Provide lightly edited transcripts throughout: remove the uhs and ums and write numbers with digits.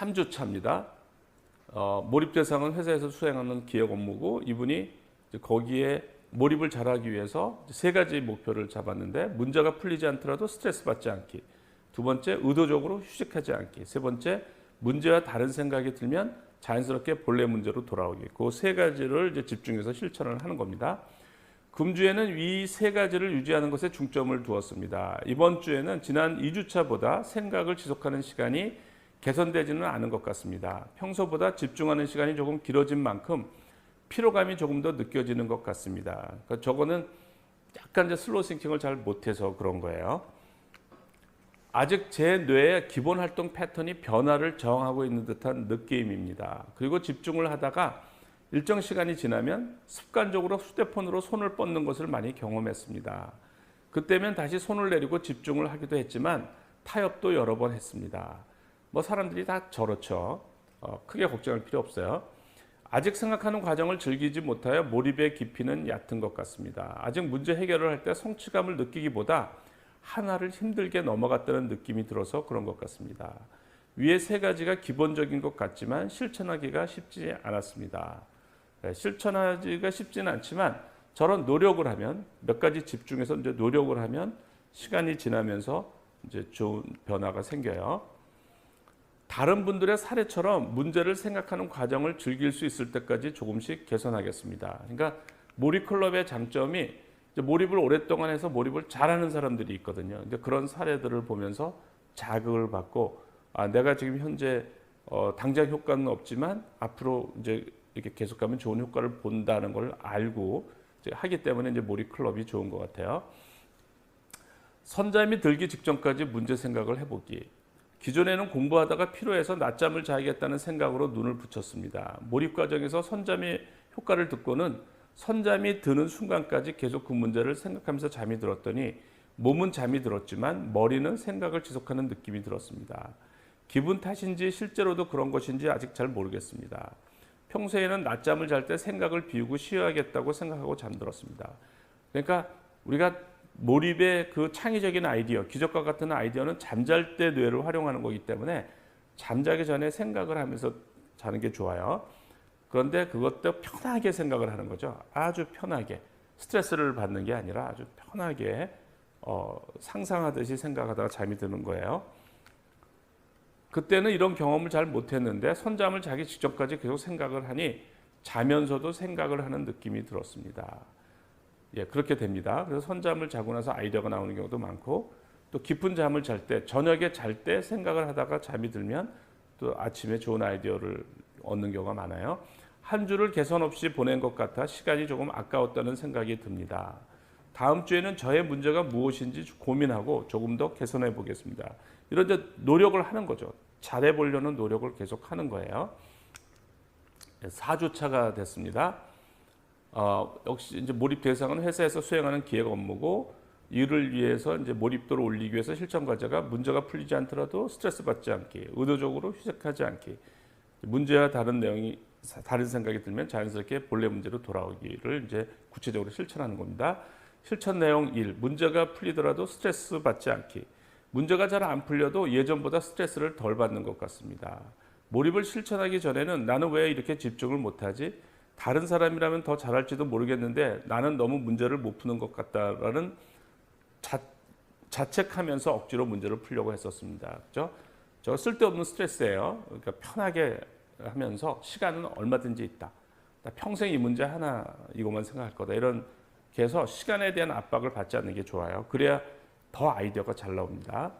3주 차입니다. 몰입 대상은 회사에서 수행하는 기획 업무고 이분이 이제 거기에 몰입을 잘하기 위해서 세 가지 목표를 잡았는데 문제가 풀리지 않더라도 스트레스 받지 않기. 두 번째, 의도적으로 휴식하지 않기. 세 번째, 문제와 다른 생각이 들면 자연스럽게 본래 문제로 돌아오기. 그 세 가지를 이제 집중해서 실천을 하는 겁니다. 금주에는 이 세 가지를 유지하는 것에 중점을 두었습니다. 이번 주에는 지난 2주차보다 생각을 지속하는 시간이 개선되지는 않은 것 같습니다. 평소보다 집중하는 시간이 조금 길어진 만큼 피로감이 조금 더 느껴지는 것 같습니다. 그러니까 저거는 약간 이제 슬로우 싱킹을 잘 못해서 그런 거예요. 아직 제 뇌의 기본 활동 패턴이 변화를 저항하고 있는 듯한 느낌입니다. 그리고 집중을 하다가 일정 시간이 지나면 습관적으로 휴대폰으로 손을 뻗는 것을 많이 경험했습니다. 그때면 다시 손을 내리고 집중을 하기도 했지만 타협도 여러 번 했습니다. 뭐 사람들이 다 저렇죠. 크게 걱정할 필요 없어요. 아직 생각하는 과정을 즐기지 못하여 몰입의 깊이는 얕은 것 같습니다. 아직 문제 해결을 할 때 성취감을 느끼기보다 하나를 힘들게 넘어갔다는 느낌이 들어서 그런 것 같습니다. 위에 세 가지가 기본적인 것 같지만 실천하기가 쉽지 않았습니다. 실천하기가 쉽지는 않지만 저런 노력을 하면 몇 가지 집중해서 이제 노력을 하면 시간이 지나면서 이제 좋은 변화가 생겨요. 다른 분들의 사례처럼 문제를 생각하는 과정을 즐길 수 있을 때까지 조금씩 개선하겠습니다. 그러니까 몰입 클럽의 장점이 이제 몰입을 오랫동안 해서 몰입을 잘하는 사람들이 있거든요. 이제 그런 사례들을 보면서 자극을 받고 내가 지금 현재 당장 효과는 없지만 앞으로 이제 이렇게 계속하면 좋은 효과를 본다는 걸 알고 이제 하기 때문에 이제 몰입 클럽이 좋은 것 같아요. 선잠이 들기 직전까지 문제 생각을 해보기. 기존에는 공부하다가 피로해서 낮잠을 자야겠다는 생각으로 눈을 붙였습니다. 몰입 과정에서 선잠의 효과를 듣고는 선잠이 드는 순간까지 계속 그 문제를 생각하면서 잠이 들었더니 몸은 잠이 들었지만 머리는 생각을 지속하는 느낌이 들었습니다. 기분 탓인지 실제로도 그런 것인지 아직 잘 모르겠습니다. 평소에는 낮잠을 잘 때 생각을 비우고 쉬어야겠다고 생각하고 잠들었습니다. 그러니까 우리가 몰입의 그 창의적인 아이디어, 기적과 같은 아이디어는 잠잘 때 뇌를 활용하는 거기 때문에 잠자기 전에 생각을 하면서 자는 게 좋아요. 그런데 그것도 편하게 생각을 하는 거죠. 아주 편하게. 스트레스를 받는 게 아니라 아주 편하게 상상하듯이 생각하다가 잠이 드는 거예요. 그때는 이런 경험을 잘 못했는데 선잠을 자기 직전까지 계속 생각을 하니 자면서도 생각을 하는 느낌이 들었습니다. 예, 그렇게 됩니다. 그래서 선잠을 자고 나서 아이디어가 나오는 경우도 많고 또 깊은 잠을 잘 때, 저녁에 잘 때 생각을 하다가 잠이 들면 또 아침에 좋은 아이디어를 얻는 경우가 많아요. 한 주를 개선 없이 보낸 것 같아 시간이 조금 아까웠다는 생각이 듭니다. 다음 주에는 저의 문제가 무엇인지 고민하고 조금 더 개선해 보겠습니다. 이런 이제 노력을 하는 거죠. 잘해보려는 노력을 계속 하는 거예요. 4주차가 됐습니다. 역시 이제 몰입 대상은 회사에서 수행하는 기획 업무고 이를 위해서 이제 몰입도를 올리기 위해서 실천 과제가 문제가 풀리지 않더라도 스트레스 받지 않기, 의도적으로 휴식하지 않기, 문제와 다른 생각이 들면 자연스럽게 본래 문제로 돌아오기를 이제 구체적으로 실천하는 겁니다. 실천 내용 1. 문제가 풀리더라도 스트레스 받지 않기. 문제가 잘 안 풀려도 예전보다 스트레스를 덜 받는 것 같습니다. 몰입을 실천하기 전에는 나는 왜 이렇게 집중을 못하지? 다른 사람이라면 더 잘할지도 모르겠는데 나는 너무 문제를 못 푸는 것 같다라는 자책하면서 억지로 문제를 풀려고 했었습니다. 그죠? 저 쓸데없는 스트레스예요. 그러니까 편하게 하면서 시간은 얼마든지 있다. 나 평생 이 문제 하나 이것만 생각할 거다. 이런 해서 시간에 대한 압박을 받지 않는 게 좋아요. 그래야 더 아이디어가 잘 나옵니다.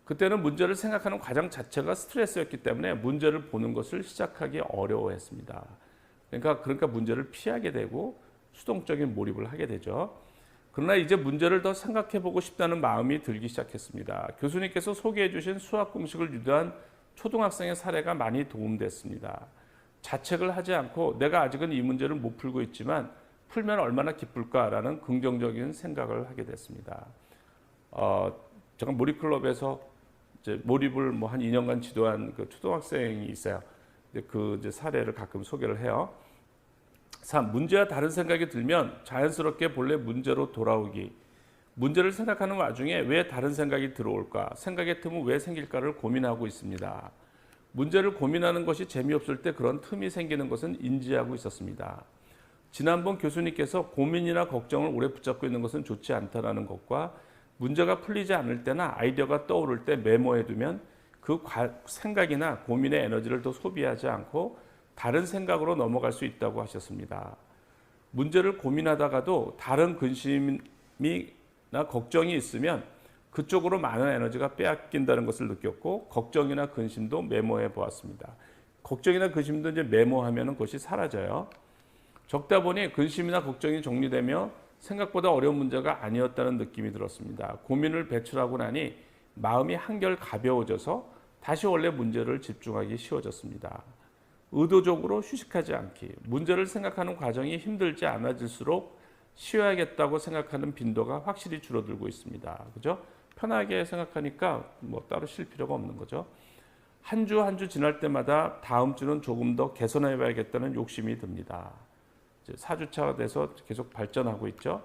그때는 문제를 생각하는 과정 자체가 스트레스였기 때문에 문제를 보는 것을 시작하기 어려워했습니다. 그러니까 문제를 피하게 되고 수동적인 몰입을 하게 되죠. 그러나 이제 문제를 더 생각해보고 싶다는 마음이 들기 시작했습니다. 교수님께서 소개해 주신 수학 공식을 유도한 초등학생의 사례가 많이 도움됐습니다. 자책을 하지 않고 내가 아직은 이 문제를 못 풀고 있지만 풀면 얼마나 기쁠까라는 긍정적인 생각을 하게 됐습니다. 제가 몰입클럽에서 이제 몰입을 뭐 한 2년간 지도한 그 초등학생이 있어요. 그 이제 사례를 가끔 소개를 해요. 3. 문제와 다른 생각이 들면 자연스럽게 본래 문제로 돌아오기. 문제를 생각하는 와중에 왜 다른 생각이 들어올까? 생각의 틈은 왜 생길까를 고민하고 있습니다. 문제를 고민하는 것이 재미없을 때 그런 틈이 생기는 것은 인지하고 있었습니다. 지난번 교수님께서 고민이나 걱정을 오래 붙잡고 있는 것은 좋지 않다라는 것과 문제가 풀리지 않을 때나 아이디어가 떠오를 때 메모해두면 그 생각이나 고민의 에너지를 더 소비하지 않고 다른 생각으로 넘어갈 수 있다고 하셨습니다. 문제를 고민하다가도 다른 근심이나 걱정이 있으면 그쪽으로 많은 에너지가 빼앗긴다는 것을 느꼈고 걱정이나 근심도 메모해 보았습니다. 걱정이나 근심도 이제 메모하면 그것이 사라져요. 적다 보니 근심이나 걱정이 정리되며 생각보다 어려운 문제가 아니었다는 느낌이 들었습니다. 고민을 배출하고 나니 마음이 한결 가벼워져서 다시 원래 문제를 집중하기 쉬워졌습니다. 의도적으로 휴식하지 않기, 문제를 생각하는 과정이 힘들지 않아질수록 쉬어야겠다고 생각하는 빈도가 확실히 줄어들고 있습니다. 그죠? 편하게 생각하니까 뭐 따로 쉴 필요가 없는 거죠. 한 주 한 주 지날 때마다 다음 주는 조금 더 개선해 봐야겠다는 욕심이 듭니다. 이제 4주차가 돼서 계속 발전하고 있죠.